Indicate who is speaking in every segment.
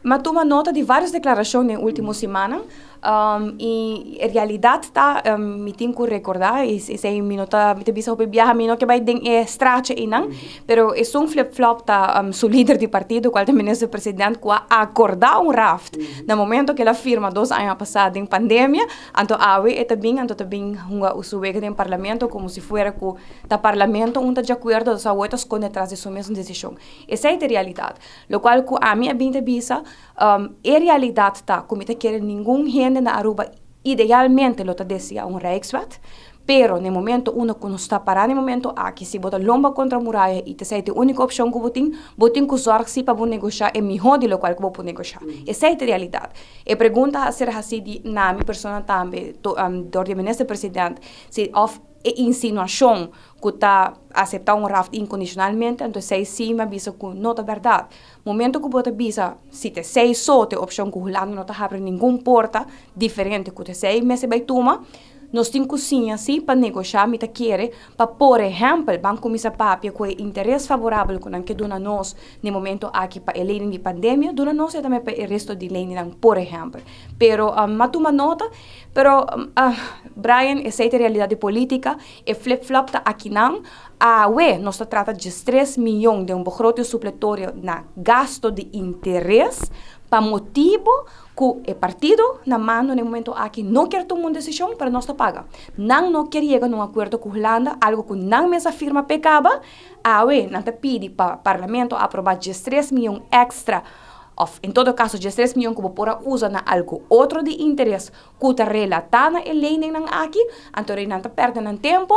Speaker 1: Mas toma nota de várias declarações na última semana. E a realidade está, me tenho que recordar, esse é minuta, me tem que viajar, me não que vai den estrache e não, pero é um flip-flop tá, seu líder de partido, qual também é o presidente, que acordar raft, no momento que ela firma 2 anos passados em pandemia, então awe, também o seu no parlamento, como se fosse que o parlamento não está de acordo, os outros com atrás de sua mesma decisão. Essa é a realidade, o qual a minha bem bisa, a realidade está, como te quer nenhum gente na Aruba, idealmente lo te decía Rijkswet, pero no momento uno que não está parado no momento aqui se bota lomba contra a muralha e te sei a única opção que botin que zorg se para negociar é melhor de lo qual que vou negociar. Essa é a realidade. E pergunta a ser assim de na minha persona também, do ministro presidente, se of insinuação que está aceitando raft incondicionalmente, então sei sim, mas bisa que não é verdade. Momento que você bisa, se te sei só a opção que o Holanda não está abrindo nenhuma porta diferente que te sei, mas se vai tomar, nós temos cozinha assim para negociar, me te quer, para por exemplo, banco misa papia com interesse favorável com que dona nós no momento aqui para a lei de pandemia, dona nós e também para o resto de lei por exemplo. Pero mas toma nota, pero Brian, essa é a realidade política, e flip-flop tá aqui não. Nós trata de 3 milhões de begroting supletório na gasto de interesse para motivo que o partido na mano no momento aqui não quer tomar uma decisão para nós pagar. Não quer chegar num acordo com a Holanda, algo que não mesma firma pecava, não te pede para o parlamento aprovar 3 milhões extra. Em todo caso, 3 milhões que você usar na algo outro de interesse que está relatado na lei aqui, então não está perdendo tempo,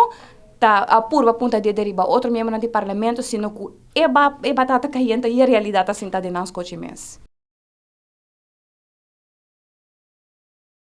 Speaker 1: a purva punta de derivar outro membro do parlamento, sino que é batata caliente e a realidade está sentada em nosso coche mesmo.